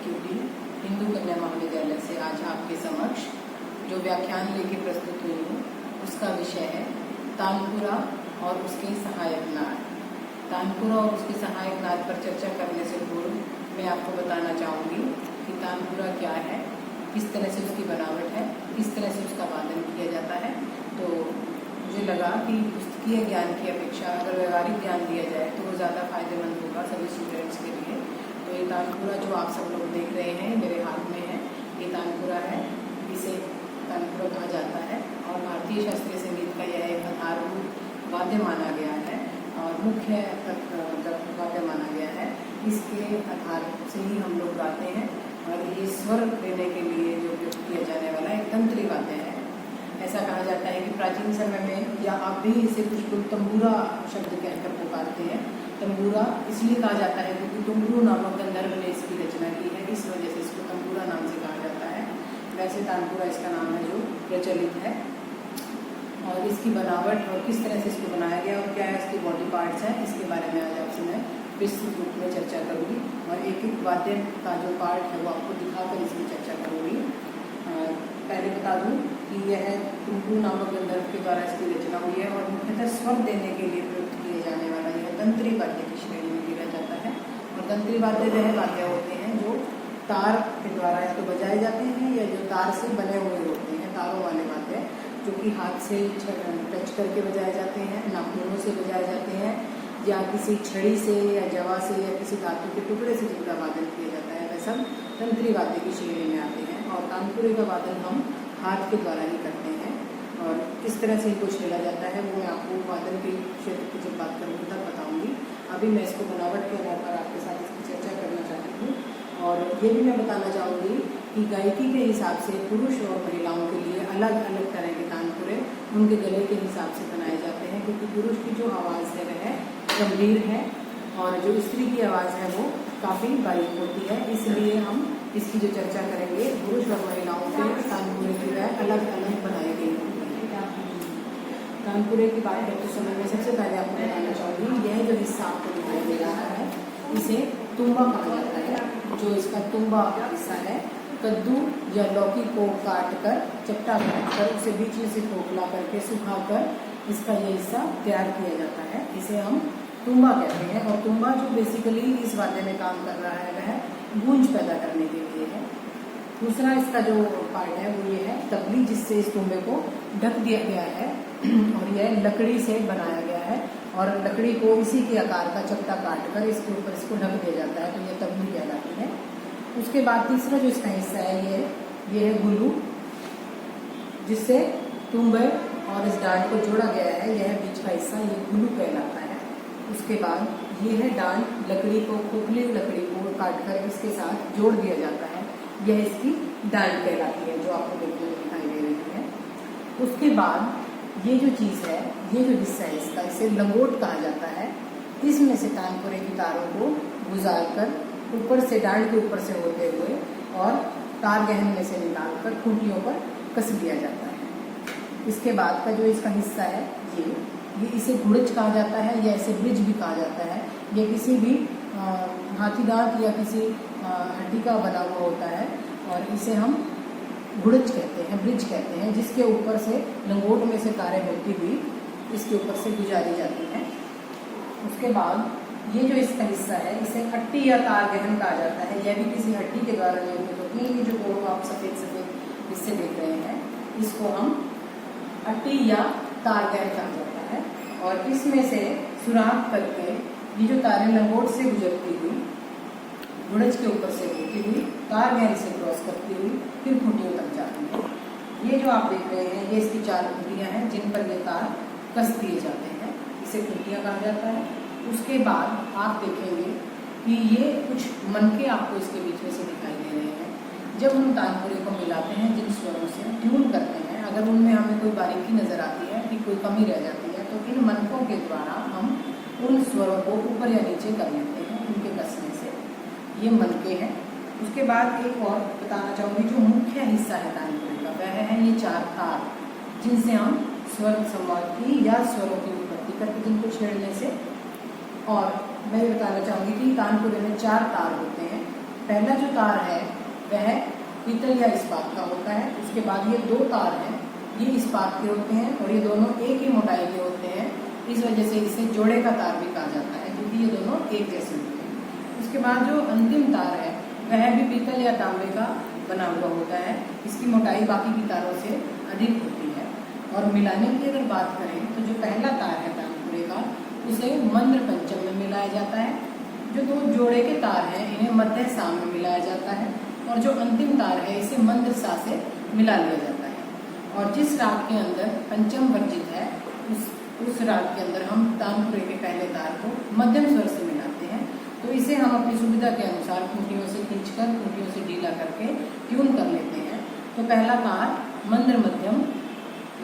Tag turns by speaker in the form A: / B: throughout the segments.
A: Cutie Hindu कन्या महाविद्यालय से आज आपके समक्ष जो व्याख्यान लेके प्रस्तुत हुई हूँ उसका विषय है तानपुरा और उसके सहायक नाद। तानपुरा और उसके सहायक नाद पर चर्चा करने से पूर्व मैं आपको बताना चाहूँगी कि तानपुरा क्या है, किस तरह से उसकी बनावट है, किस तरह से उसका वादन किया जाता है। तो मुझे लगा कि पुस्तकीय ज्ञान की अपेक्षा अगर व्यवहारिक ज्ञान दिया जाए तो वो ज़्यादा फायदेमंद होगा सभी स्टूडेंट्स के लिए। तो ये तानपुरा जो आप सब लोग देख रहे हैं मेरे हाथ में है, ये तानपुरा है, इसे तानपुरा कहा जाता है और भारतीय शास्त्रीय संगीत का यह एक आधारभूत वाद्य माना गया है और मुख्य वाद्य माना गया है। इसके आधार से ही हम लोग गाते हैं और ये स्वर देने के लिए जो प्रयोग किया जाने वाला एक तंत्री वाद्य है। ऐसा कहा जाता है कि प्राचीन समय में, या आप भी इसे कुछ लोग तंबूरा शब्द कहकर पुकारते हैं। तंबूरा इसलिए कहा जाता है क्योंकि तुमरू नामक गंधर्व ने इसकी रचना की है, इस वजह से इसको तंबूरा नाम से कहा जाता है। वैसे तानपुरा इसका नाम है जो प्रचलित है। और इसकी बनावट और किस तरह से इसको बनाया गया और क्या है इसके बॉडी पार्ट्स हैं, इसके बारे में आज आपसे मैं विस्तृत रूप में चर्चा करूँगी और एक एक वाद्य का जो पार्ट है वो आपको दिखाकर इसकी चर्चा करूँगी। पहले बता दूं कि यह तुमरू नामक गंधर्व के द्वारा इसकी रचना हुई है और मुख्यतः स्वर देने के लिए प्रयुक्त किए जाने वाला यह तंत्री वाद्य की श्रेणी में गिना जाता है। और तंत्री वाद्य वह वाद्य होते हैं जो तार के द्वारा या तो बजाए जाते हैं या जो तार से बने हुए होते हैं, तारों वाले वाद्य जो कि हाथ से टच करके बजाए जाते हैं, नाखूनों से बजाए जाते हैं या किसी छड़ी से या जवा से या किसी धातु के टुकड़े से जिनका वादन किया जाता है, वह सब तंत्री वाद्य की श्रेणी में आते हैं। और तानपुरे का वादन हम हाथ के द्वारा ही करते हैं और किस तरह से इनको छेड़ा जाता है वो मैं आपको वादन के क्षेत्र की जब बात करूँगी तब बताऊँगी। अभी मैं इसको बनावट के आधार पर आपके साथ इसकी चर्चा करना चाहती हूँ और ये भी मैं बताना चाहूँगी कि गायकी के हिसाब से पुरुष और महिलाओं के लिए अलग अलग तरह के तानपुरे उनके गले के हिसाब से बनाए जाते हैं, क्योंकि पुरुष की जो आवाज़ है वह गंभीर है और जो स्त्री की आवाज़ है वो काफ़ी बारीक होती है। इसलिए हम इसकी जो चर्चा करेंगे पुरुष और महिलाओं के तानपुरे की वह अलग अलग बनाई गई होती है। तानपुरे की बात करते समय मैं सबसे पहले आपको बताना चाहूँगी यह जो हिस्सा आपको दिखाई दे रहा है इसे तुम्बा कहा जाता है। जो इसका तुम्बा हिस्सा है, कद्दू या लौकी को काट कर चपटा काट कर उसे बीच में से खोखला करके सुखाकर इसका ये हिस्सा तैयार किया जाता है, इसे हम तुम्बा कहते हैं। और तुम्बा जो बेसिकली इस वाद्य में काम कर रहा है वह गूंज पैदा करने के लिए है। दूसरा इसका जो पार्ट है वो ये है तबली, जिससे इस तुम्बे को ढक दिया गया है और यह लकड़ी से बनाया गया है और लकड़ी को इसी के आकार का चपटा काट कर इसके ऊपर इसको ढक दिया जाता है, तो यह तबली कहलाती है। उसके बाद तीसरा जो इसका हिस्सा है ये है गुल्लू, जिससे तुम्बे और इस डांड को जोड़ा गया है। यह बीच का हिस्सा ये गुल्लू कहलाता है। उसके बाद ये है डांड, लकड़ी को, खोखली लकड़ी को काट कर इसके साथ जोड़ दिया जाता है, यह इसकी डांड कहलाती है जो आपको देखने में दिखाई दे रही है। उसके बाद ये जो चीज़ है, ये जो हिस्सा है इसका, इसे लंगोट कहा जाता है। इसमें से तानपुरे की तारों को गुजार कर ऊपर से, डांड के ऊपर से होते हुए और तार गहन में से निकाल कर खूंटियों पर कस दिया जाता है। इसके बाद का जो इसका हिस्सा है ये इसे घुड़च कहा जाता है या इसे ब्रिज भी कहा जाता है। ये किसी भी हाथी दांत या किसी हड्डी का बना हुआ होता है और इसे हम घुड़च कहते हैं, ब्रिज कहते हैं, जिसके ऊपर से लंगोट में से तारें होती हुई इसके ऊपर से गुजारी जाती हैं। उसके बाद ये जो इसका हिस्सा है इसे हट्टी या तार गहन कहा जाता है। यह भी किसी हड्डी के द्वारा निर्मित होती है। ये जो दोनों आप सफ़ेद सफ़ेद हिस्से देख रहे हैं इसको हम हट्टी या तार गहन कहा जाता है। और इसमें से सुराख करके ये जो तारें लंगोट से गुजरती हुई गुड़ज के ऊपर से होती हुई तार गहन से क्रॉस करती हुई फिर खूंटियों तक जाती है। ये जो आप देख रहे हैं ये इसकी 4 खूंटियाँ हैं जिन पर ये तार कस दिए जाते हैं, इसे खूंटियाँ कहा जाता है। उसके बाद आप देखेंगे कि ये कुछ मनके आपको इसके बीच में से दिखाई दे रहे हैं। जब हम तानपुरे को मिलाते हैं, जिन स्वरों से ट्यून करते हैं, अगर उनमें हमें कोई बारीकी नज़र आती है कि कोई कमी रह जाती है तो इन मनकों के द्वारा हम उन स्वरों को ऊपर या नीचे कर लेते हैं उनके कसने से। ये मनके हैं। उसके बाद एक और बताना चाहूँगी जो मुख्य हिस्सा है तानपुरे का, वह है ये 4 तार, जिनसे हम स्वर संवाद की या स्वरों की उत्पत्ति करते हैं, जिनको छेड़ने से। और मैं बताना चाहूँगी कि तानपुरे में 4 तार होते हैं। पहला जो तार है वह पीतल या इस्पात का होता है। उसके बाद ये दो तार हैं, ये इस्पात के होते हैं और ये दोनों एक ही मोटाई के होते हैं। इस वजह से इसे जोड़े का तार भी कहा जाता है, क्योंकि ये दोनों एक जैसे होते हैं। उसके बाद जो अंतिम तार है वह भी पीतल या तांबे का बना हुआ होता है। इसकी मोटाई बाकी की तारों से अधिक होती है। और मिलाने की अगर बात करें तो जो पहला तार है तानपुरे का, उसे मंद्र पंचम में मिलाया जाता है। जो दो जोड़े के तार हैं इन्हें मध्य सा में मिलाया जाता है और जो अंतिम तार है इसे मंद्र सा से मिला लिया जाता है। और जिस राग के अंदर पंचम वर्जित है उस राग के अंदर हम तानपुरे के पहले तार को मध्यम स्वर से मिलाते हैं। तो इसे हम अपनी सुविधा के अनुसार खूंटियों से खींचकर खूंटियों से ढीला करके ट्यून कर लेते हैं। तो पहला तार मंद्र मध्यम,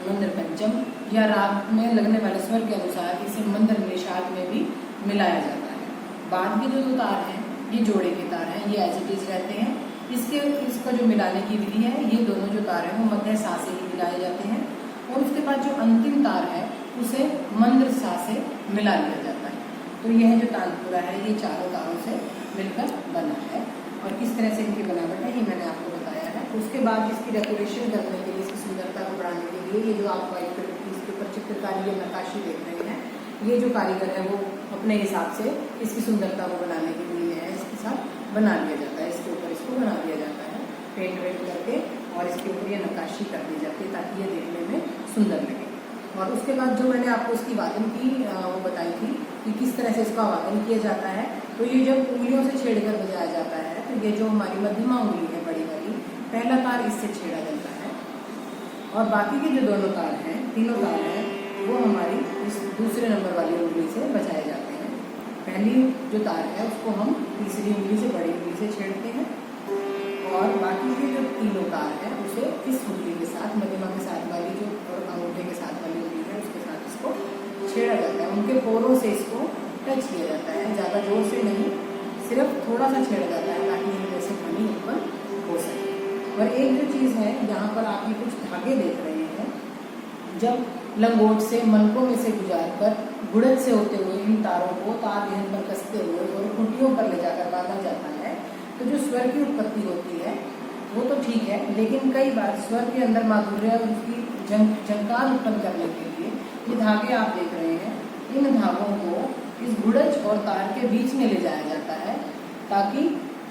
A: मंद्र पंचम या राग में लगने वाले स्वर के अनुसार इसे मंद्र निषाद में भी मिलाया जाता है। बाद के जो दो तार हैं ये जोड़े के तार हैं, ये एज इट इज रहते हैं। इसका जो मिलाने की विधि है, ये दोनों जो तार हैं वो मध्य सा से ही मिलाए जाते हैं। और उसके बाद जो अंतिम तार है उसे मंद्र सा से मिला लिया जाता है। तो यह जो तानपुरा है ये चारों तारों से मिलकर बना है। और किस तरह से इनकी बनावट है ये मैंने आपको बताया है। उसके बाद इसकी डेकोरेशन करने के लिए, इसकी सुंदरता को बढ़ाने के लिए, ये जो आप व्हाइट कलर की इसके ऊपर चित्रकारी या नक्काशी देख रहे हैं, ये जो कारीगर है वो अपने हिसाब से इसकी सुंदरता को बनाने के लिए है इसके साथ बना लिया जाता है। इसके ऊपर इसको बना दिया जाता है पेंट वेंट करके और इसके ऊपर ये नक्काशी कर दी जाती है ताकि ये देखने में सुंदर लगे। और उसके बाद जो मैंने आपको इसकी वादन की वो बताई थी कि किस तरह से इसका वादन किया जाता है। तो ये जब उंगलियों से छेड़कर बजाया जाता है तो ये जो हमारी मध्यमा उंगली है बड़ी वाली, पहला तार इससे छेड़ा जाता है और बाकी के जो दोनों तार हैं, तीनों तार हैं, वो हमारी इस दूसरे नंबर वाली उंगली से बजाए जाते हैं। पहली जो तार है उसको हम तीसरी उंगली से, बड़ी उंगली से छेड़ते हैं और बाकी के जो तीनों तार हैं उसे इस उंगली के साथ, मध्यमा के साथ वाली जो और अंगूठे के साथ वाली उंगली है उसके साथ इसको छेड़ा जाता है। उनके पोरों से इसको टच किया जाता है, ज़्यादा जोर से नहीं, सिर्फ थोड़ा सा छेड़ा जाता है ताकि इनमें से ध्वनि उत्पन्न हो सके। और एक जो चीज़ है यहाँ पर आप ये कुछ धागे देख रहे हैं, जब लंगोट से मनकों में से गुजार कर गुड़त से होते हुए इन तारों को तार विहन पर कसते हुए और खूंटियों पर ले जाकर बांधा जाता है, तो जो स्वर की उत्पत्ति होती है वो तो ठीक है, लेकिन कई बार स्वर के अंदर माधुर्य और उसकी झंकार उत्पन्न करने के लिए ये धागे आप देख रहे हैं, इन धागों को इस गुड़ज और तार के बीच में ले जाया जाता है ताकि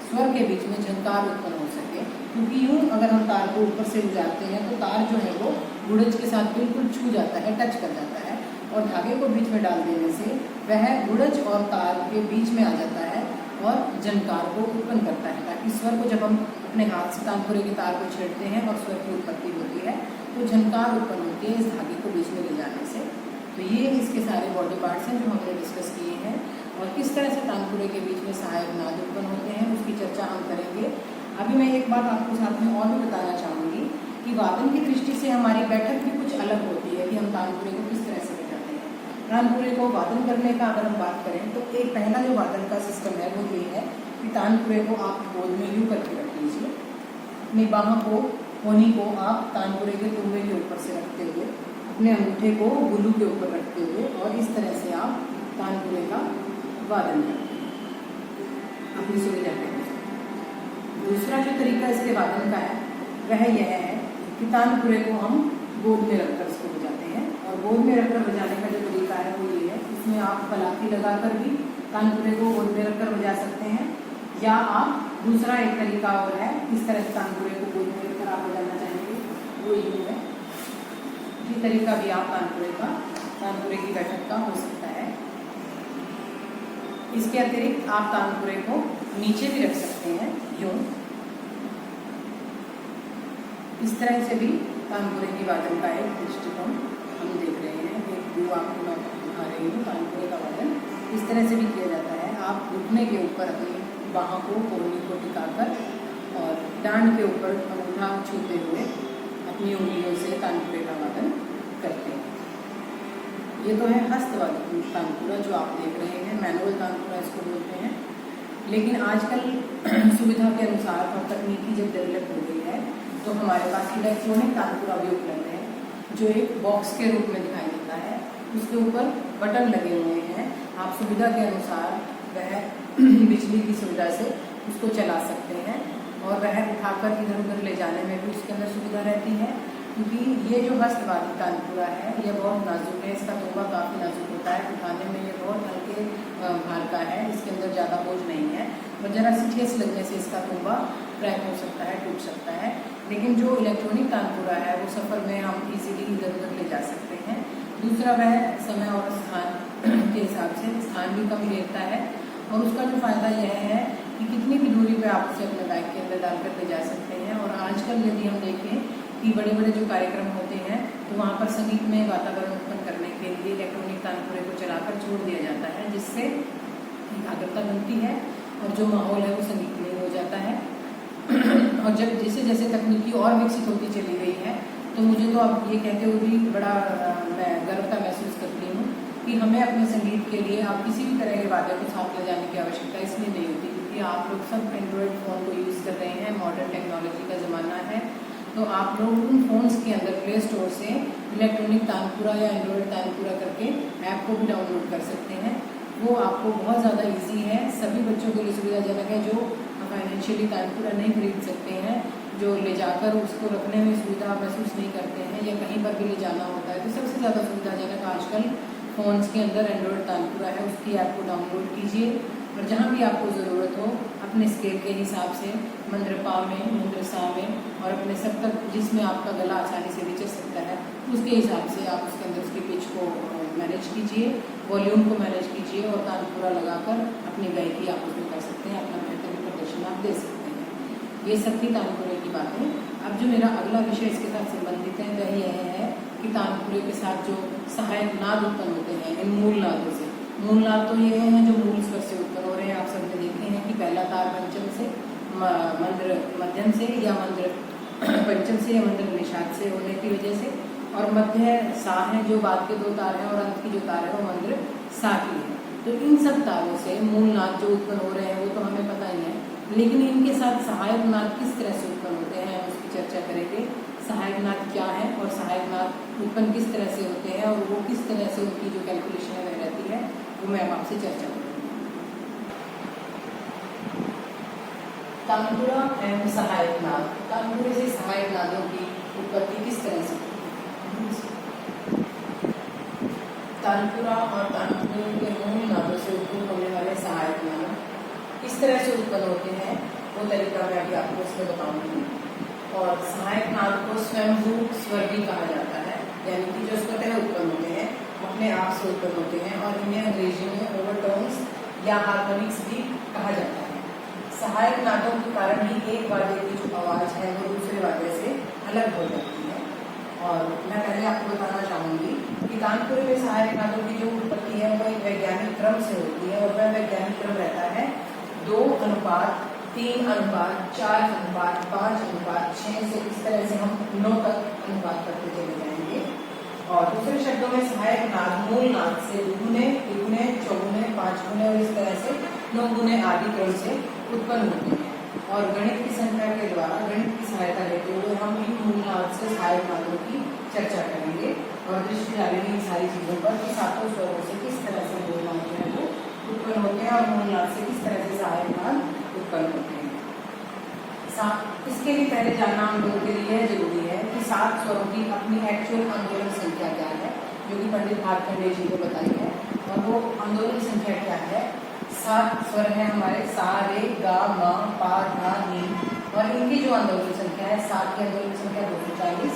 A: स्वर के बीच में झंकार उत्पन्न हो सके। क्योंकि यूँ अगर हम तार को ऊपर से गुजारते हैं तो तार जो है वो गुड़ज के साथ बिल्कुल छू जाता है, टच कर जाता है और धागे को बीच में डाल देने से वह गुड़ज और तार के बीच में आ जाता है और झंकार को उत्पन्न करता है, ताकि स्वर को जब हम अपने हाथ से तानपुरे के तार को छेड़ते हैं और स्वर की उत्पत्ति होती है तो झंकार उत्पन्न होती है इस धागे को बीच में ले जाने से। तो ये इसके सारे बॉडी पार्ट्स हैं जो हमने डिस्कस किए हैं और किस तरह से तानपुरे के बीच में सहायक नाद उत्पन्न होते हैं उसकी चर्चा हम करेंगे। अभी मैं एक बात आपको साथ में और भी बताना चाहूँगी कि वादन की दृष्टि से हमारी बैठक भी कुछ अलग होती है कि हम तानपुरे को किस तरह से बजाते हैं। तानपुरे को वादन करने का अगर हम बात करें तो एक पहला जो वादन का सिस्टम है वो ये है कि तानपुरे को आप गोद में यूँ करके रख लीजिए, अपनी बाहों को, कोहनी को आप तानपुरे के तुम्बे के ऊपर से रखते हुए, अपने अंगूठे को गुल्लू के ऊपर रखते हुए और इस तरह से आप तानपुरे का वादन करते हैं अपनी सुविधा के अनुसार। दूसरा जो तरीका इसके वादन का है वह यह है कि तानपुरे को हम गोद में रखकर इसको बजाते हैं। और गोद में रखकर बजाने का जो तरीका है वो ये है, इसमें आप पलाकी लगाकर भी तानपुरे को गोद में रखकर बजा सकते हैं, या आप दूसरा एक तरीका और है, इस तरह से तानपुरे को गोद में रखकर आप बजाना चाहेंगे वो यूँ है। ये तरीका भी आप तानपुरे की बैठक का हो सकता है। इसके अतिरिक्त आप तानपुरे को नीचे भी रख सकते हैं यूँ, इस तरह से भी तानपुरे की वादन का एक दृष्टिकोण हम देख रहे हैं। एक व्यू आपको मैं दिखा रही हूँ, तानपुरे का वादन इस तरह से भी किया जाता है। आप घुटने के ऊपर अपनी बाहों को, कोहनी को टिकाकर और डांड के ऊपर अंगूठा छूते हुए अपनी उंगलियों से तानपुरे का वादन करते हैं। ये तो है हस्तवादी तानपुरा जो आप देख रहे हैं, मैनुअल तानपुरा इसको बोलते हैं। लेकिन आजकल सुविधा के अनुसार और तकनीकी जब डेवलप हो गई है तो हमारे पास इलेक्ट्रॉनिक तानपुरा भी उपलब्ध है, जो एक बॉक्स के रूप में दिखाई देता है। उसके ऊपर बटन लगे हुए हैं, आप सुविधा के अनुसार वह बिजली की सुविधा से उसको चला सकते हैं और वह उठाकर इधर उधर ले जाने में भी उसके अंदर सुविधा रहती है, क्योंकि ये जो हस्तवादी तानपुरा है ये बहुत नाजुक है, इसका तोबा काफ़ी नाजुक होता है, उठाने में ये बहुत हल्के भार का है, इसके अंदर ज़्यादा बोझ नहीं है और जरा सी ठेस लगने से इसका तोबा क्रैक हो सकता है, टूट सकता है। लेकिन जो इलेक्ट्रॉनिक तानपुरा है वो सफ़र में हम इजीली इधर उधर ले जा सकते हैं। दूसरा वह समय और स्थान के हिसाब से स्थान भी कम घेरता है और उसका जो फ़ायदा यह है कि कितनी भी दूरी पे आप उसे अपने बैग के अंदर डाल कर ले जा सकते हैं। और आजकल यदि हम देखें कि बड़े बड़े जो कार्यक्रम होते हैं तो वहाँ पर संगीत में वातावरण उत्पन्न करने के लिए इलेक्ट्रॉनिक तानपुरे को चलाकर छोड़ दिया जाता है, जिससे एकाग्रता बनती है और जो माहौल है वो संगीतमय हो जाता है। और जब जैसे जैसे तकनीकी और विकसित होती चली गई है तो मुझे तो अब ये कहते हुए भी बड़ा मैं गर्व का महसूस करती हूँ कि हमें अपने संगीत के लिए अब किसी भी तरह के वाद्य को साथ ले जाने की आवश्यकता इसलिए नहीं होती, क्योंकि आप लोग सब एंड्रॉयड फ़ोन को यूज़ कर रहे हैं, मॉडर्न टेक्नोलॉजी का ज़माना है। तो आप लोग उन फ़ोन्स के अंदर प्ले स्टोर से इलेक्ट्रॉनिक तानपुरा या एंड्रॉयड तानपुरा करके ऐप को भी डाउनलोड कर सकते हैं। वो आपको बहुत ज़्यादा इजी है, सभी बच्चों के लिए सुविधाजनक है जो फाइनेंशियली तानपुरा नहीं खरीद सकते हैं, जो ले जाकर उसको रखने में सुविधा महसूस नहीं करते हैं या कहीं पर भी ले जाना होता है, तो सबसे ज़्यादा सुविधाजनक आजकल फ़ोन्स के अंदर एंड्रॉयड तानपुरा है। उसकी ऐप को डाउनलोड कीजिए और जहाँ भी आपको ज़रूरत हो अपने स्केल के हिसाब से मंद्र पा में, मंद्र सा में और अपने सब तक जिसमें आपका गला आसानी से विचर सकता है उसके हिसाब से आप उसके अंदर उसकी पिच को मैनेज कीजिए, वॉल्यूम को मैनेज कीजिए और तानपुरा लगाकर अपनी गायकी आप उसमें कर सकते हैं, अपना बेहतर प्रदर्शन आप दे सकते हैं। ये सब थी तानपुरे की बातें। अब जो मेरा अगला विषय इसके साथ संबंधित है वह यह है कि तानपुरे के साथ जो सहायक नाद उत्पन्न होते हैं इन मूल नादों से। मूल नाद तो ये हैं जो मूल स्वर से उत्पन्न हो रहे हैं, आप सबने देखे हैं कि पहला तार पंचम से, मंद्र मध्यम से या मंद्र पंचम से या मंद्र निषाद से होने की वजह से, और मध्य सा है जो बाद के दो तार हैं और अंत की जो तार है वो मंद्र सा की है। तो इन सब तारों से मूल नाद जो उत्पन्न हो रहे हैं वो तो हमें पता ही है, लेकिन इनके साथ सहायक नाद किस तरह से उत्पन्न होते हैं हम उसकी चर्चा करेंगे। सहायक नाद क्या है और सहायक नाद उत्पन्न किस तरह से होते हैं और वो किस तरह से उनकी जो कैलकुलेशन है वह रहती है, वो मैं आपसे चर्चा करूँगी। तानपुरा एवं सहायक नाद। तानपुरे से सहायक नादों की उत्पत्ति किस तरह से होती है? तानपुरा और तानपुरे के मूल नादों से उत्पन्न होने वाले सहायक नाद किस तरह से उत्पन्न होते हैं वो तरीका मैं अभी आपको इसमें बताऊंगी। और सहायक नाद को स्वयंभूत स्वर भी कहा जाता है, यानी कि जो स्वतः उत्पन्न होते हैं अपने आप से उत्पन्न होते हैं और इन्हें अंग्रेजी में ओवरटोन्स या हार्मोनिक्स भी कहा जाता है। सहायक नादों के कारण ही एक वाद्य की जो आवाज़ है वो दूसरे वाद्य से अलग हो जाती है। और मैं पहले आपको बताना चाहूँगी कि तानपुरे में सहायक नादों की जो उत्पत्ति है वो एक वैज्ञानिक क्रम से होती है और वह वैज्ञानिक क्रम रहता है 2:3:4:5:6 से, इस तरह से हम 9 तक अनुपात करते चले जाएंगे। और दूसरे शब्दों में सहायक नाद मूल नाद से 2 3 4 5 और इस तरह से 9 आदि क्रम से उत्पन्न होते हैं। और गणित की संख्या के द्वारा गणित की सहायता लेते हुए हम इन मूल नाद से सहायक नादों की चर्चा करेंगे और दृष्टि डालेंगे इन सारी चीज़ों पर कि सातों स्वरों से किस तरह से मूल नाद जो है वो उत्पन्न होते हैं और मूल नाद से किस तरह से सहायक नाद उत्पन्न होते हैं। इसके लिए पहले जानना हम लोगों के लिए जरूरी है कि 7 स्वरों की अपनी एक्चुअल आंदोलन संख्या क्या है, जो कि पंडित भातखंडे जी को बताई है। और वो आंदोलन संख्या क्या है? 7 स्वर है हमारे सा रे गा मा पा धा नी, और इनकी जो आंदोलन संख्या है, सा की आंदोलन संख्या 240,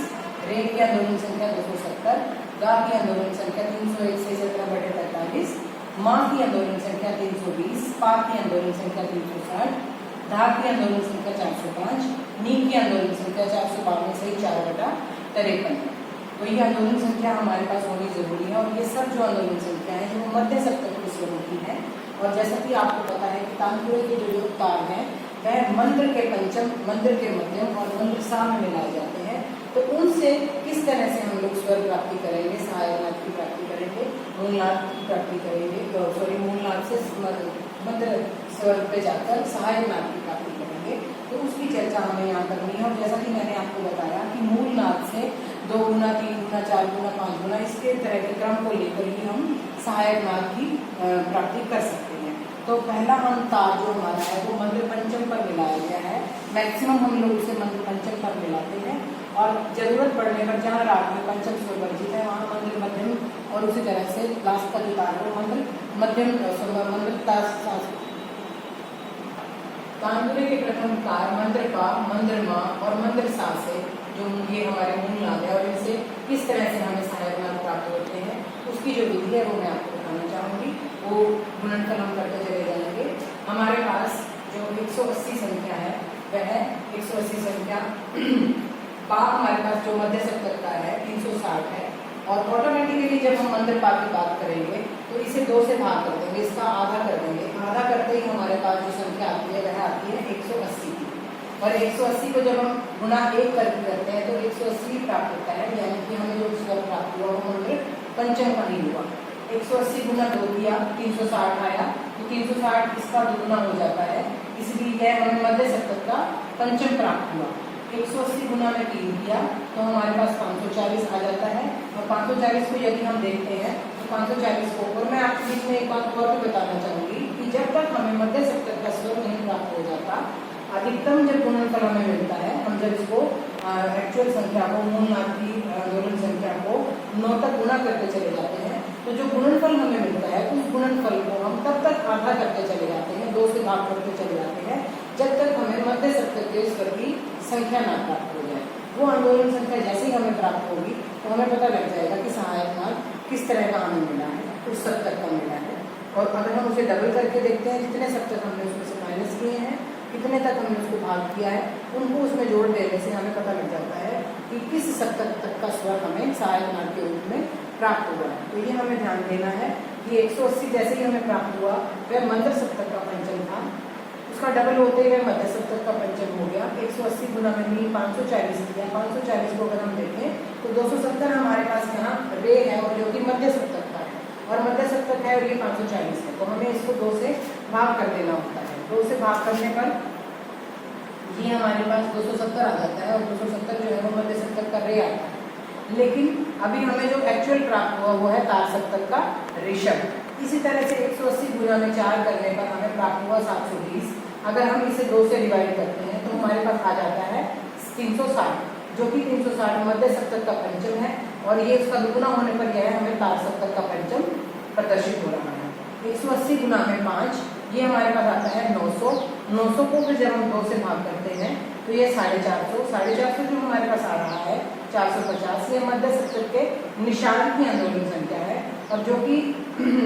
A: रे की आंदोलन संख्या 270, गा की आंदोलन संख्या 301 से 17/43, माँ की आंदोलन संख्या 320, पा की आंदोलन संख्या 360, धा की आंदोलन संख्या 405, नी की आंदोलन संख्या 452 से 4/53। तो ये आंदोलन संख्या हमारे पास होनी जरूरी है। और ये सब जो आंदोलन संख्या है वो मध्य सप्तक के स्वरों की है। और जैसा कि आपको पता है कि तानपुरे के जो तार हैं वह मंत्र के पंचम, मंत्र के मध्यम और मंत्र सा में मिलाए जाते हैं। तो उनसे किस तरह से हम लोग स्वर प्राप्ति करेंगे, सहायक नाद की प्राप्ति करेंगे, मूल नाद की प्राप्ति करेंगे, सॉरी मूल नाद से मंत्र स्वर पे जाकर सहायक नाद की प्राप्ति करेंगे, तो उसकी चर्चा हमें यहाँ करनी है। और जैसा कि मैंने आपको बताया कि मूल नाद से 2 गुना 3 गुना 4 गुना 5 गुना इसके तरह के क्रम को लेकर ही हम सहायक नाद की प्राप्ति कर सकते हैं। तो पहला हम तार जो हमारा है वो मंत्र पंचम पर मिलाया गया है। मैक्सिमम हम लोग उसे मंत्र पंचम पर मिलाते हैं और जरूरत पड़ने पर जहाँ राग में पंचम स्वर वर्जित है वहाँ मंत्र मध्यम और उसी तरह से लास्ट का जो तार है मंत्र मध्यम मंत्र तानपुरे के प्रथम तार मंत्र पा, मंत्र मा और मंत्र सा से जो ये हमारे मूल नाद है और इनसे किस तरह से हमें सहायक नाद प्राप्त होते हैं उसकी जो विधि है वो मैं आपको बताना चाहूँगी। वो गुणनफल हम करते चले जाएंगे। हमारे पास जो 180 संख्या है वह 180 संख्या पा हमारे पास जो मध्य सप्तक का है 360 है और ऑटोमेटिकली जब हम मंत्र पा की बात करेंगे तो इसे 2 से भाग कर देंगे, इसका आधा कर देंगे। आधा करते ही हमारे पास जो संख्या आती है वह आती है 180 की और 180 को जब हम गुना 1 करके करते हैं तो 180 प्राप्त होता है, यानी कि हमें जो स्वर प्राप्त हुआ वो मंत्र पंचम का ही हुआ। 180 गुना 2 किया 360 आया तो 360 इसका दुगुना हो जाता है, इसलिए हमें मध्य सप्तक का पंचम प्राप्त हुआ। 180 गुना में 3 किया तो हमारे पास 540 आ जाता है और 540 को यदि हम देखते हैं तो 540 को, और मैं आपके बीच में एक बात और भी बताना चाहूंगी कि जब तक हमें मध्य सप्तक का स्वर नहीं प्राप्त हो जाता, अधिकतम जब गुणनफल हमें मिलता है, हम जब इसको एक्चुअल संख्या को मूल नाद की आंदोलन संख्या को 9 तक गुना करते चले जाते हैं तो जो गुणनफल हमें मिलता है उस गुणनफल को हम तब तक आधा करते चले जाते हैं, 2 से भाग करते चले जाते हैं जब तक हमें मध्य सप्तक के स्वर की संख्या ना प्राप्त हो जाए। वो आंदोलन संख्या जैसे ही हमें प्राप्त होगी तो हमें पता लग जाएगा कि सहायक नाद किस तरह का हमें मिला है, उस सप्तक का मिला है। और अगर हम उसे डबल करके देखते हैं जितने सप्तक हमने उसमें से माइनस किए हैं, कितने तक हमने उसको भाग किया है, उनको उसमें जोड़ देने से हमें पता लग जाता है कि किस सप्तक तक का स्वर हमें सहायक नाद के रूप में प्राप्त हुआ है। तो ये हमें ध्यान देना है कि 180 जैसे ही हमें प्राप्त हुआ वह मंत्र सप्तक का पंचम था, उसका डबल होते हुए मध्य सप्तक का पंचम हो गया। 180 गुना में भी 540 किया, 540 को अगर हम देखें तो 270 हमारे पास यहाँ रे है और जो कि मध्य सप्तक का है और मध्य सप्तक है और ये 540 है, तो हमें इसको 2 से भाग कर देना होता है। 2 से भाग करने पर ये हमारे पास 270 आ जाता है और 270 जो है वो मध्य सप्तक का रे आता है। लेकिन अभी हमें जो एक्चुअल प्राप्त हुआ वो है तार सप्तक का ऋषभ। इसी तरह से 180 गुना में 4 करने पर हमें प्राप्त हुआ 720। अगर हम इसे 2 से डिवाइड करते हैं तो हमारे पास आ जाता है 360, जो कि 360 मध्य सप्तक का पंचम है और ये इसका दुगुना होने पर यह हमें तार सप्तक का पंचम प्रदर्शित हो रहा है। 180 गुना में 5 ये हमारे पास आता है 900। 900 को भी जब हम 2 से भाग करते हैं तो ये 450, 450 जो हमारे पास आ रहा है 450, ये मध्य सप्तक के निषाद की आंदोलन संख्या है और जो कि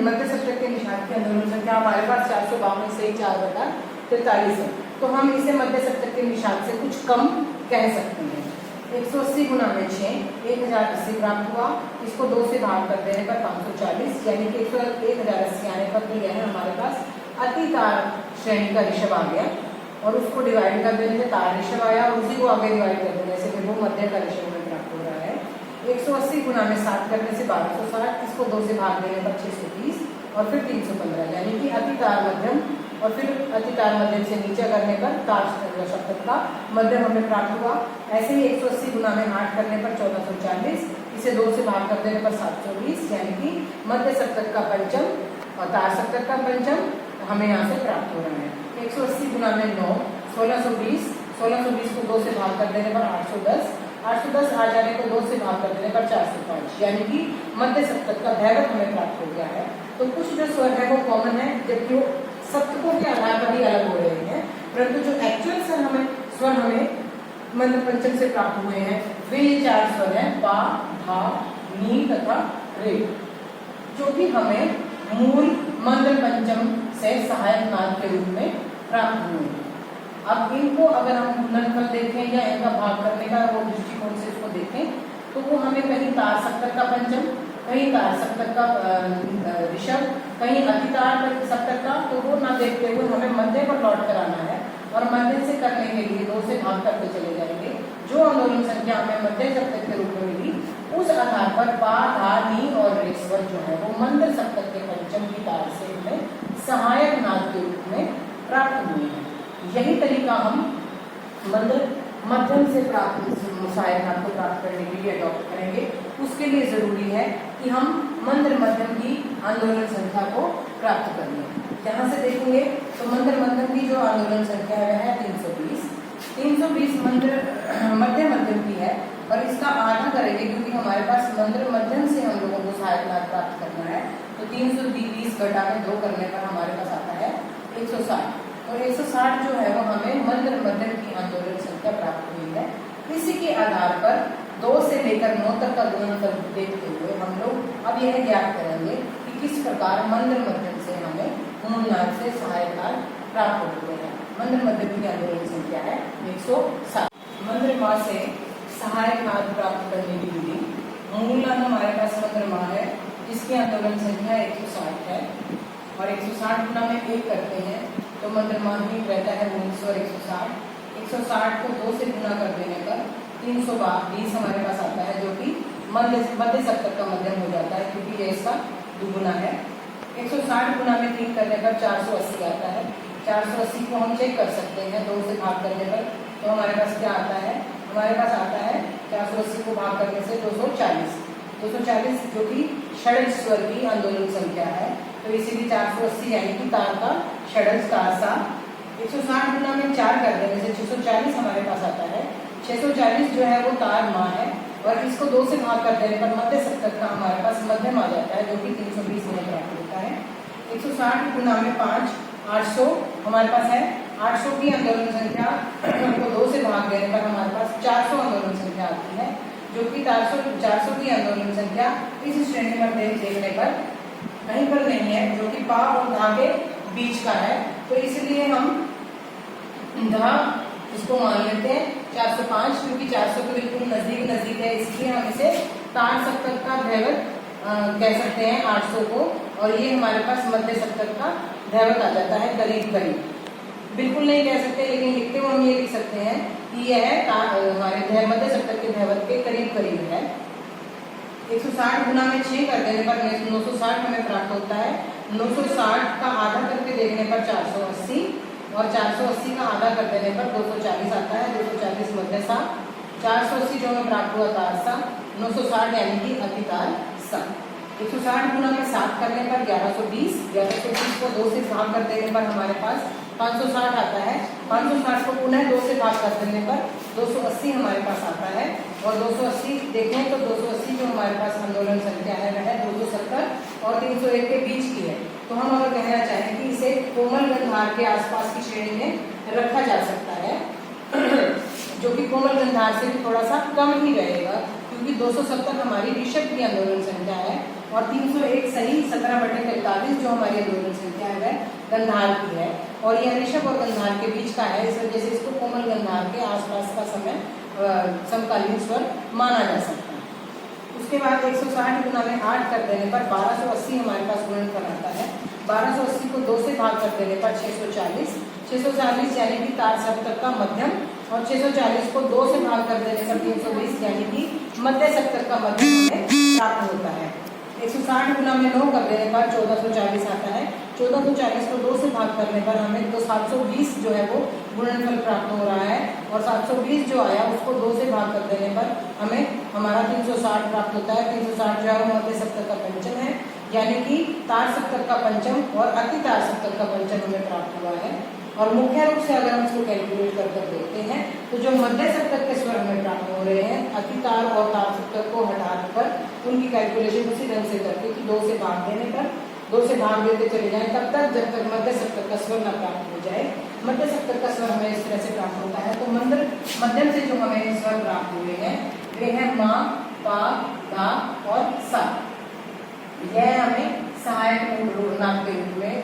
A: मध्य सप्तक के निषाद की आंदोलन संख्या हमारे पास 452 से 4/43 है, तो हम इसे मध्य सप्तक के निषाद से कुछ कम कह सकते हैं। 180 गुना में 6 1080 प्राप्त हुआ, इसको 2 से भाग कर देने पर 540, यानी कि 1080 आने पर तो यह हमारे पास अति तार श्रेणी का ऋषभ आ गया और उसको डिवाइड कर देने से तार ऋषभ आया और उसी को आगे डिवाइड कर देने से फिर वो मध्य का ऋषभ में प्राप्त हो रहा है। 180 गुना में 7 करने से 1260, इसको 2 से भाग देने पर 630 और फिर 315, यानी कि अति तार मध्यम और फिर अति तार मध्यम से नीचे करने पर तार सप्तक का मध्यम हमें प्राप्त हुआ। ऐसे ही 180 गुना में 8 करने पर 1440, इसे 2 से भाग कर देने पर 720, यानी कि मध्य सप्तक का पंचम और तार सप्तक का पंचम हमें यहाँ से प्राप्त हो रहा है। 180 गुना में 9 1620, 1620 को 2 से भाग कर देने पर 810, 810 आ जाने को 2 से भाग कर देने पर 405, यानी कि मध्य सप्तक का भैरव हमें प्राप्त हो गया है। तो कुछ जो स्वर है वो कॉमन है जबकि वो सप्तकों के आधार पर ही अलग हो रहे हैं, परंतु जो एक्चुअल स्वर हमें मंत्र पंचम से प्राप्त हुए हैं वे ये 4 स्वर हैं पा, धा, नी तथा रे, जो कि हमें मूल मंत्र पंचम से सहायक नाद के रूप में प्राप्त हुए हैं। अब इनको अगर हम गुणनफल देखें या इनका भाग करने का वो दृष्टिकोण से इसको देखें तो वो हमें कहीं तार सप्तक का पंचम, कहीं तार सप्तक का ऋषभ, कहीं अतितार सप्तक का, तो वो ना देखते हुए हमें मध्य पर लौट कर आना है और मध्य से करने के लिए 2 से भाग करते चले जाएंगे। जो आंदोलन संख्या हमें मध्य सप्तक के रूप में मिली उस आधार पर पा, धा, नी और रे स्वर जो है वो मंत्र सप्तक के पंचम की तार से हमें सहायक नाद के रूप में प्राप्त हुए हैं। यही तरीका हम मंत्र मध्यम से प्राप्त सहायक नाद को प्राप्त करने के लिए अडॉप्ट करेंगे। उसके लिए जरूरी है कि हम मंत्र मध्यम की आंदोलन संख्या को प्राप्त कर लें। यहाँ से देखेंगे तो मंद्र मध्यम की जो आंदोलन संख्या है 320। 320 मध्य मध्यम की है और इसका आधा करेंगे क्योंकि हमारे पास मंद्र मध्यम से हम लोगों को सहायक लाभ प्राप्त करना है। तो 320 घटा में 2 करने पर हमारे पास आता है 160 और 160 जो है वो हमें मंद्र मध्यम की आंदोलन संख्या प्राप्त हुई है। इसी के आधार पर 2 से लेकर 9 तक का गुणनफल देखते हुए हम लोग अब यह ज्ञात करेंगे कि किस प्रकार मंद्र मध्यम से हमें मूलनाद से सहायक लाभ प्राप्त होते हैं। मंद्र मध्यम की आंदोलन संख्या है 160। मंद्र मा से सहायक लाभ प्राप्त करने की विधि। मूलनाद हमारे पास मंद्र मा है जिसकी आंदोलन संख्या 160 है और 160 गुना में 1 करते हैं तो मंद्र मा ही रहता है 19 और 160। 160 को 2 से गुना कर देने पर 320 हमारे पास आता है जो कि मध्य सप्तक का मध्यम हो जाता है क्योंकि ये इसका दुगुना है। 160 गुना में 3 करने पर 480 आता है। 480 को हम चेक कर सकते हैं 2 से भाग करने पर तो हमारे पास क्या आता है, हमारे पास आता है 480 को भाग करने से 240 जो कि षड्ज स्वर की आंदोलन संख्या है। तो इसीलिए 480 यानी कि तार का षड्ज तारसा। 160 गुना में 4 कर देने से 640 हमारे पास आता है। 640 जो है वो तार माँ है और इसको 2 से भाग कर देने पर मध्य सप्तक का हमारे पास मध्यम आ जाता है जो कि 320 में प्राप्त होता है। 160 गुना में 5 800 हमारे पास है। 800 की आंदोलन संख्या को 2 से भाग देने पर हमारे पास 400 आंदोलन संख्या आती है जो कि 400 की आंदोलन संख्या इस श्रेणी में देखने पर कहीं पर नहीं है जो कि पा और धा के बीच का है। तो इसलिए हम धा इसको मान लेते हैं 405 क्योंकि 400 के बिल्कुल नजदीक है इसलिए हम इसे तार सप्तक का दैवत कह सकते हैं 800 को और ये हमारे पास मध्य सप्तक का दैवत आ जाता है करीब बिल्कुल नहीं कह सकते लेकिन लिखते हुए हम ये लिख सकते हैं कि यह हमारे मध्य सप्तक के दैवत के करीब है। 160 गुना में 6 कर देने पर 960 हमें प्राप्त होता है। 960 का आधा करके देखने पर 480 और 480 का आधा कर देने पर 240 आता है। 240 मध्य सा 480 जो हमें प्राप्त हुआ तार सा 960 यानी कि अतितार सा। 160 गुना में 7 करने पर 1120 को 2 से भाग कर देने पर हमारे पास 560 आता है। 560 को पुनः 2 से भाग कर देने पर 280 हमारे पास आता है और 280 देखें तो 280 जो हमारे पास आंदोलन संख्या है वह 270 और 301 के बीच की है। तो हम अगर कहना चाहें कि इसे कोमल गंधार के आसपास की श्रेणी में रखा जा सकता है जो कि कोमल गंधार से भी थोड़ा सा कम ही रहेगा क्योंकि 270 हमारी ऋषभ की आंदोलन संख्या है और 301 सही 17/45 जो हमारी आंदोलन संख्या है वह गंधार की है और यह ऋषभ और गंधार के बीच का है। इस वजह से इसको कोमल गंधार के आसपास का समय समकालीन स्वर माना जा सकता है। उसके बाद 160 गुना में 8 कर देने पर 1280 हमारे पास गुणनफल आता है। 1280 को 2 से भाग कर देने पर 640 यानी कि तार सप्तक का मध्यम और 640 को 2 से भाग कर देने पर 320 यानी कि मध्य सप्तक का मध्यम हमें प्राप्त होता है। 160 गुना में 9 कर देने पर 1440 आता है। 1440 को 2 से भाग करने पर हमें तो 720 जो है वो गुणनफल प्राप्त हो रहा है और 720 जो आया उसको 2 से भाग कर देने पर हमें हमारा 360 प्राप्त होता है। 360 जो है वो मध्य सप्तक का पंचम है यानी कि तार सप्तक का पंचम और अति तार सप्तक का पंचम हमें प्राप्त हुआ है। और मुख्य रूप से अगर हम इसको कैलकुलेट कर देखते हैं तो जो मध्य सप्तक के स्वर हमें प्राप्त हो रहे हैं अति तार और तार सप्तक को हटाकर उनकी कैलकुलेशन उसी ढंग से करके कि 2 से भाग देने पर 2 से भाग देते चले जाएं तब तक जब तक मध्य सप्तक का स्वर न प्राप्त हो जाए। मध्य सप्तक का स्वर हमें इस तरह से प्राप्त होता है। तो मध्यम से जो हमें स्वर प्राप्त हुए हैं वे हैं मा, पा, धा और सा। यह हमें सहायक नाम के रूप में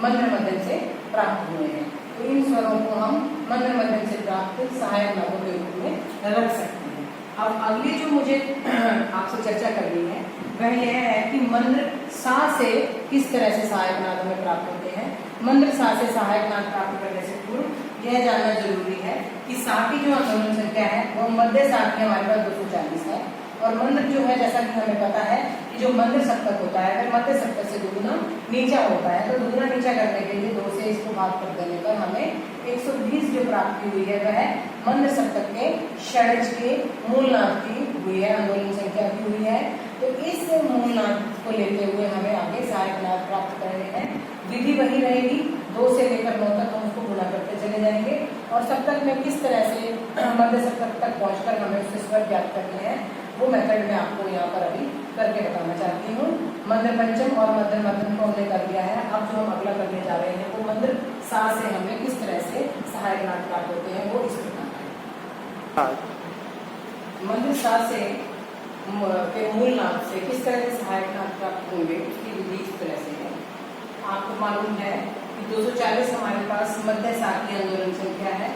A: मंत्र मध्यम से प्राप्त हुए हैं। तो इन स्वरों को हम मंत्र मध्यम से प्राप्त सहायक नामों के रूप में रख सकते हैं। अब अगली जो मुझे आपसे चर्चा करनी है वह यह है कि मंत्र सा से किस तरह से सहायक नाद में प्राप्त होते हैं। मंत्र सा से सहायक नाद प्राप्त करने से पूर्व यह जानना जरूरी है कि सा की जो आंदोलन संख्या है वो मध्य सा की हमारे पास 240 है और मंत्र जो है जैसा कि हमें पता है कि जो मध्य सप्तक होता है वह मध्य सप्तक से दुगुना नीचा होता है। तो दुगुना नीचा करने के लिए 2 से इसको भाग कर देने पर हमें 120 जो प्राप्ति हुई है वह मध्य सप्तक के षड्ज के मूलनाद की हुई है, आंदोलन संख्या की हुई है। तो इस मूलनाद को लेते हुए हमें आगे सहायक नाद प्राप्त करने हैं। विधि वही रहेगी, 2 से लेकर 9 तक हम उसको गुणा करते चले जाएंगे और सप्तक में किस तरह से मध्य सप्तक तक पहुंचकर हमें उससे स्वर ज्ञात करने हैं वो मेथड मैं आपको यहाँ पर अभी करके बताना चाहती हूँ। मध्य पंचम और मध्य मध्यम को हमने कर लिया है। अब जो हम अगला करने जा रहे हैं वो मध्य सा से हमें किस तरह से सहायक नाद प्राप्त होते हैं वो इस प्रकार है। मध्य सा से के मूल नाद से किस तरह से सहायक नाद प्राप्त होंगे उसकी विधि इस तरह से है। आपको मालूम है कि 240 हमारे पास मध्य सा की आंदोलन संख्या है,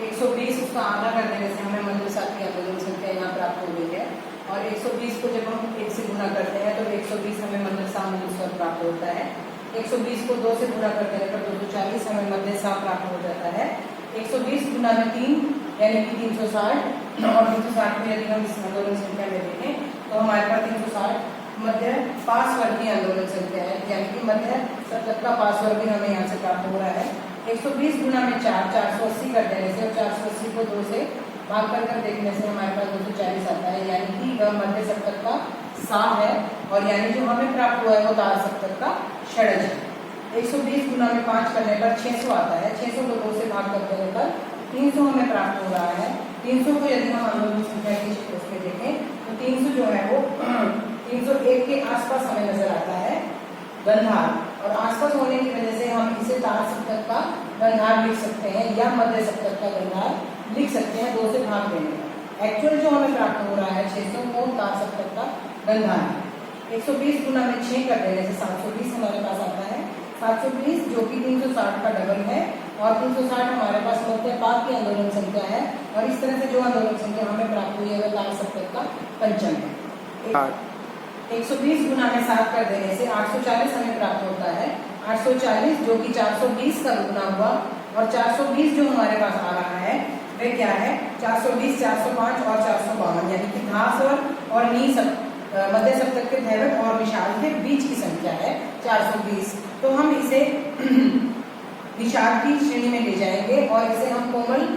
A: 120 उसका आधा कर देने से हमें मध्य सा की आंदोलन संख्या यहाँ प्राप्त हो गई है और 120 को जब हम 1 से गुणा करते हैं तो 120 हमें मध्य सा मूल स्वर प्राप्त होता है। 120 को 2 से गुणा कर देने पर 240 हमें मध्य सा प्राप्त हो जाता है। 120 गुणा में 3 यानी कि 360 और 360 में यदि हम इस आंदोलन संख्या में देखें तो हमारे पास 360 मध्य पार्श्वर्गीय आंदोलन संख्या है, यानी कि मध्य सप्तक का पार्श्वर्गीय हमें यहाँ से प्राप्त हो रहा है। 120 गुणा में 4 480 कर देने से और 480 को 2 से भाग कर देखने से हमारे पास 240 आता है, यानी कि वह मध्य सप्तक का सा है और यानी जो हमें प्राप्त हुआ है वो तार सप्तक का षड्ज है। 120 गुणा में 5 करने पर 600 आता है, 600 को 2 से भाग कर देने पर 300 हमें प्राप्त हो रहा है। 300 को यदि हम आंदोलन संख्या के क्षेत्र में देखें तो 300 जो है वो 301 के आसपास हमें नजर आता है गंधार, और आसपास होने की वजह से हम इसे तार सप्तक का गंधार लिख सकते हैं या मध्य सप्तक का गंधार लिख सकते हैं 2 से भाग देने पर। एक्चुअल जो हमें प्राप्त हो रहा है 600 वो तार सप्तक का गंधार है। 120 गुणा में 6 कर देने से 720 हमारे पास आता है। 720 जो कि 360 का डबल है और 360 हमारे पास मध्य पाद की आंदोलन संख्या है और इस तरह से जो आंदोलन संख्या हमें प्राप्त हुई है वह तार सप्तक का पंचम है। 120 गुणा में 7 कर देने से 840 हमें प्राप्त होता है। 840 जो कि 420 का गुना हुआ और 420 जो हमारे पास आ रहा है वे क्या है 420, 405 और 452, यानी कि धा स्वर और नी मध्य सप्तक के धैवत और विशाल के बीच की संख्या है 420। तो हम इसे विशाल की श्रेणी में ले जाएंगे और इसे हम कोमल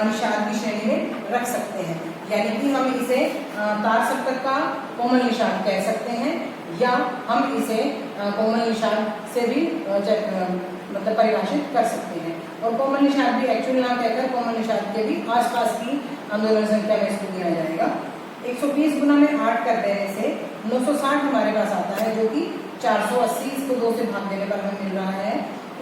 A: निषाद की श्रेणी में रख सकते हैं, यानी कि हम इसे तार सप्तक का कोमल निषाद कह सकते हैं या हम इसे कोमल निषाद से भी मतलब परिभाषित कर सकते हैं। और कोमल निषाद भी एक्चुअल नाम कहकर कोमल निषाद के भी आसपास की आंदोलन संख्या में इसको गिना जाएगा। 120 गुना में 8 कर देने से 960 हमारे पास आता है, जो कि 480 इसको 2 से भाग देने पर हमें मिल रहा है।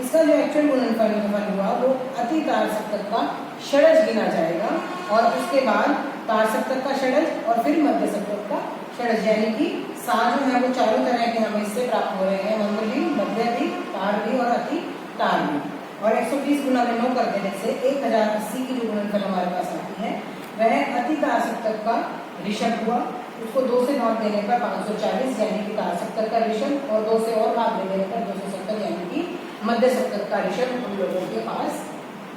A: इसका जो एक्चुअल गुणनफल हुआ वो अति तार सप्तक का षड्ज गिना जाएगा और उसके बाद तार सप्तक का षड्ज और फिर मध्य सप्तक का षड्ज, यानी कि सा जो है वो चारों तरह के हमें इससे प्राप्त हो रहे हैं, मंद भी, मध्य भी, तार भी और अति तार भी। और 120 गुना में 9 कर देने से 1080 की जो गुणनफल हमारे पास आती है वह अति तार सप्तक का ऋषभ हुआ। उसको 2 से भाग देने पर 540 यानी कि तार सप्तक का ऋषभ और 2 से और भाग देने पर 270 यानी कि मध्य सप्तक का ऋषभ हम लोगों के पास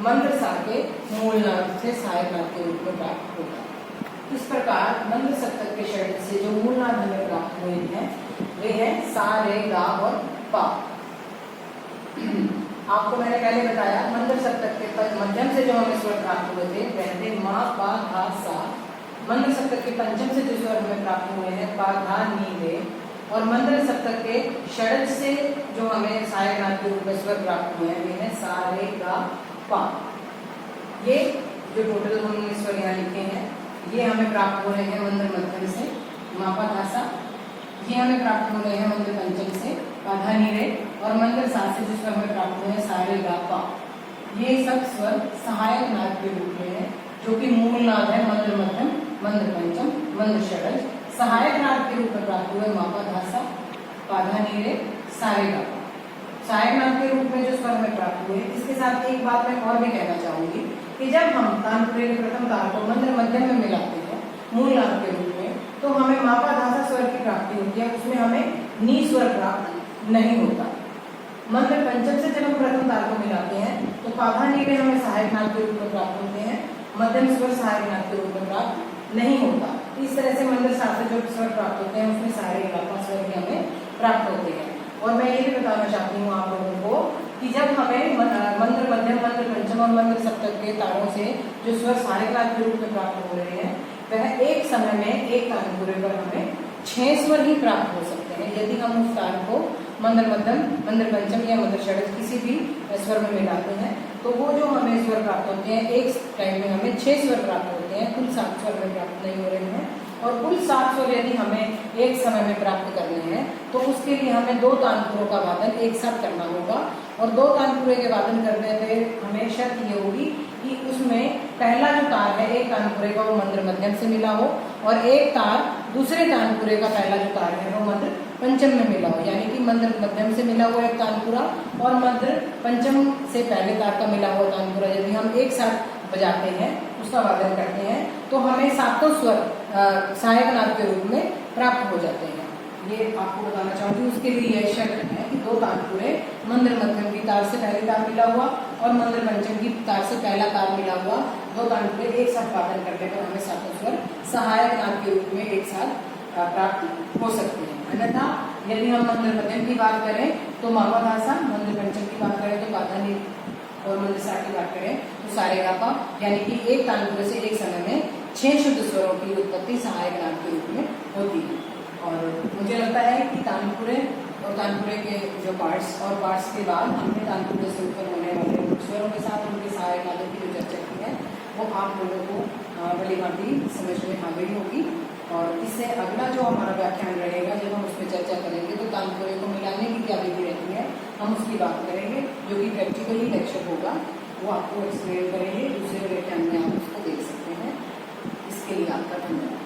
A: मंत्र सा के मूल नाद से सहायक नाद के रूप में प्राप्त होगा। इस प्रकार मंत्र सप्तक के षड्ज से जो मूल नाद हमें प्राप्त हुए हैं वे हैं सा, रे, गा और पा। आपको मैंने पहले बताया मंत्र सप्तक के मध्यम से जो हमें स्वर प्राप्त हुए थे वह थे मा, पा, धा, सा। मंत्र सप्तक के पंचम से जो स्वर हमें प्राप्त हुए हैं पा, धा, नी, रे। और मंत्र सप्तक के षड्ज से जो हमें सहायक नाद के रूप में स्वर प्राप्त हुए हैं वे हैं सा, रे, गा, पा। ये जो टोटल हमने स्वर यहाँ लिखे हैं ये हमें प्राप्त हो रहे हैं मंत्र मध्यम से मा, पा, धा, सा। ये हमें प्राप्त हो रहे हैं मंत्र पंचम से पा, धा, नी, रे। और मंत्र सा से जो स्वर हमें प्राप्त हुए हैं सा, रे, गा, पा। ये सब स्वर सहायक नाद के रूप में है जो कि मूल नाद है मंत्र मध्यम, मंत्र पंचम, मंत्र षड्ज। सहायक नाद के रूप में प्राप्त हुए मा, पा, धा, सा, पा, धा, नी, रे, सा, रे, गा, पा। सहायक नाद के रूप में जो स्वर हमें प्राप्त हुए, इसके साथ एक बात मैं और भी कहना चाहूंगी कि जब हम तानपुरे के प्रथम तार को मंत्र मध्यम में मिलाते हैं मूल नाद के रूप में तो हमें मा, पा, धा, सा स्वर की प्राप्ति होती है, उसमें हमें नी स्वर प्राप्त नहीं होता। मंत्र पंचम से जब हम प्रथम तार को मिलाते हैं तो पा, धा, नी, रे हमें सहायक नाद के रूप में प्राप्त होते हैं, मध्यम स्वर सहायक नाद के रूप में प्राप्त नहीं होता। इस तरह से मंत्र सा से जो स्वर प्राप्त होते हैं उसमें सारे गा स्वर भी हमें प्राप्त होते हैं। और मैं ये भी बताना चाहती हूँ आप लोगों को कि जब हमें मंत्र मध्यम, मंत्र पंचम और मंत्र सप्तक के तारों से जो स्वर सहायक नाद के रूप में प्राप्त हो रहे हैं वह एक समय में एक तानपुरे पर हमें 6 स्वर ही प्राप्त हो सकते हैं। यदि हम उस तार को मंद्र मध्यम, मंद्र पंचम या मंद्र षड्ज किसी भी स्वर में मिलाते हैं तो वो जो हमें स्वर प्राप्त होते हैं, एक टाइम में हमें 6 स्वर प्राप्त होते हैं, कुल 7 स्वर में प्राप्त नहीं हो रहे हैं। और कुल 7 स्वर यदि हमें एक समय में प्राप्त करने हैं तो उसके लिए हमें 2 तानपुरों का वादन एक साथ करना होगा। और 2 तानपुरे के वादन करने पे हमें शर्त ये होगी कि उसमें पहला जो तार है एक तानपुरे का वो मंद्र मध्यम से मिला हो और एक तार दूसरे तानपुरे का पहला जो तार है वो मंद्र पंचम में मिला हो, यानी कि मंद्र मध्यम से मिला हुआ एक तानपुरा और मंद्र पंचम से पहले तार का मिला हुआ तानपुरा यदि हम एक साथ बजाते हैं, उसका वादन करते हैं तो हमें 7 स्वर सहायक नाद के रूप में प्राप्त हो जाते हैं। ये आपको बताना चाहूंगी। उसके लिए यह शर्त है कि 2 तानपुरे मंद्र मध्यम की तार से पहले तार मिला हुआ और मंद्र पंचम की तार से पहला तार मिला हुआ 2 तानपुरे एक साथ वादन करने पर हमें 7 स्वर सहायक नाद के रूप में एक साथ प्राप्त हो सकते हैं। अन्यथा यदि हम मंद्र मध्यम की बात करें तो मावाधासा, मंद्र पंचम की बात करें तो बाधानी और मंद्र सा की बात करें तो सारेगापा, यानी कि एक तानपुरे से एक समय में 6 शुद्ध स्वरों की उत्पत्ति सहायक नाद के रूप में होती है। और मुझे लगता है कि तानपुरे और तानपुरे के जो पार्ट्स और पार्ट्स के बाद हमने तानपुरे से उत्पन्न होने वाले स्वरों के साथ उनके सहायक नादों की जो चर्चा की है वो आप लोगों को भली भांति समझ में आ गई होगी। और इससे अगला जो हमारा व्याख्यान रहेगा जब हम उसमें चर्चा करेंगे तो तानपुरे को मिलाने की क्या विधि रहती है हम उसकी बात करेंगे, जो कि प्रैक्टिकली लेक्चर होगा, वो आपको एक्सप्लेन करेंगे। दूसरे व्याख्यान में आप उसको देख सकते हैं। इसके लिए आपका धन्यवाद।